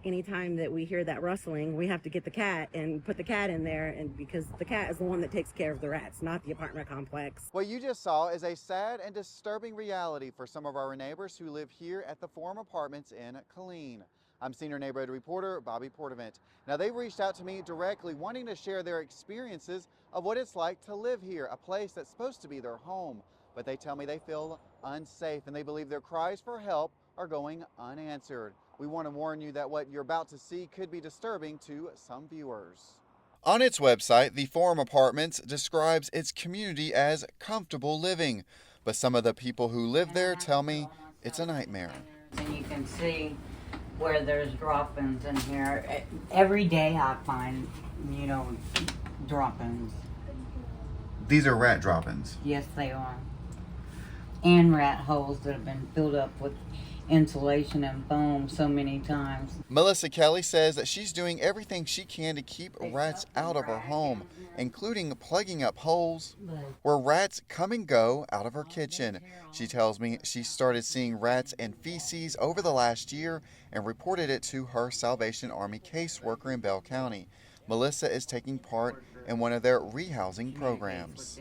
Anytime that we hear that rustling, we have to get the cat and put the cat in there, and because the cat is the one that takes care of the rats, not the apartment complex. What you just saw is a sad and disturbing reality for some of our neighbors who live here at the Forum Apartments in Killeen. I'm senior neighborhood reporter Bobby Poitevint. Now, they've reached out to me directly wanting to share their experiences of what it's like to live here, a place that's supposed to be their home. But they tell me they feel unsafe and they believe their cries for help are going unanswered. We want to warn you that what you're about to see could be disturbing to some viewers. On its website, the Forum Apartments describes its community as comfortable living, but some of the people who live there tell me it's a nightmare. And you can see where there's droppings in here. Every day I find, droppings. These are rat droppings. Yes, they are. And rat holes that have been filled up with insulation and foam so many times. Melissa Kelly says that she's doing everything she can to keep rats out of her home, including plugging up holes where rats come and go out of her kitchen. She tells me she started seeing rats and feces over the last year and reported it to her Salvation Army caseworker in Bell County. Melissa is taking part in one of their rehousing programs.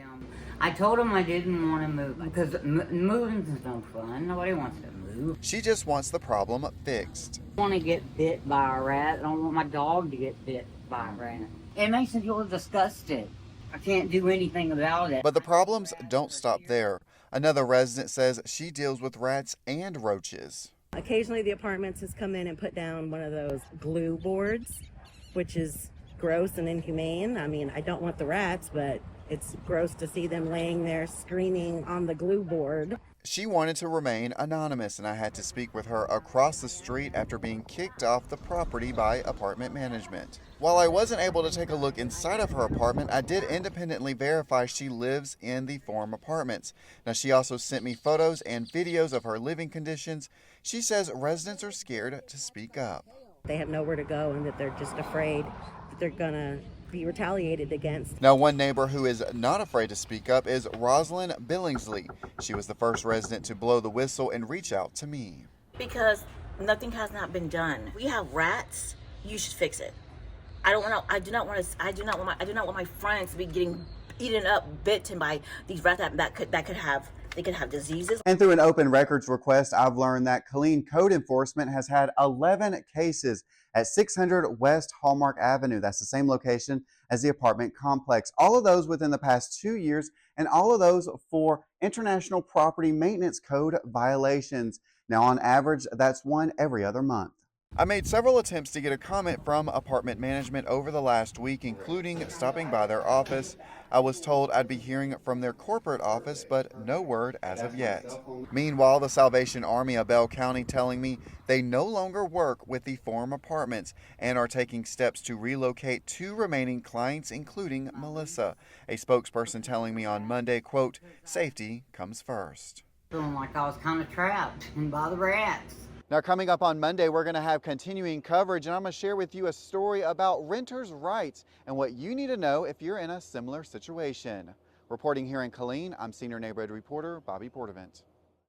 I told them I didn't want to move because moving is no fun. Nobody wants to move. She just wants the problem fixed. I don't want to get bit by a rat. I don't want my dog to get bit by a rat. It makes me feel disgusted. I can't do anything about it. But the problems don't stop there. Another resident says she deals with rats and roaches. Occasionally the apartments has come in and put down one of those glue boards, which is gross and inhumane. I mean, I don't want the rats, but it's gross to see them laying there screaming on the glue board. She wanted to remain anonymous, and I had to speak with her across the street after being kicked off the property by apartment management. While I wasn't able to take a look inside of her apartment, I did independently verify she lives in the Forum Apartments. Now, she also sent me photos and videos of her living conditions. She says residents are scared to speak up. They have nowhere to go and that they're just afraid that they're gonna be retaliated against. Now, one neighbor who is not afraid to speak up is Rosalind Billingsley. She was the first resident to blow the whistle and reach out to me. Because nothing has not been done. We have rats. You should fix it. I do not want my friends to be getting eaten up, bitten by these rats that could have diseases. And through an open records request, I've learned that Killeen Code Enforcement has had 11 cases at 600 West Hallmark Avenue. That's the same location as the apartment complex. All of those within the past 2 years, and all of those for International Property Maintenance Code violations. Now, on average, that's one every other month. I made several attempts to get a comment from apartment management over the last week, including stopping by their office. I was told I'd be hearing from their corporate office, but no word as of yet. Meanwhile, the Salvation Army of Bell County telling me they no longer work with the Forum Apartments and are taking steps to relocate 2 remaining clients, including Melissa. A spokesperson telling me on Monday, quote, "Safety comes first." Feeling like I was kind of trapped by the rats. Now, coming up on Monday, we're going to have continuing coverage, and I'm going to share with you a story about renters' rights and what you need to know if you're in a similar situation. Reporting here in Killeen, I'm senior neighborhood reporter Bobby Poitevint.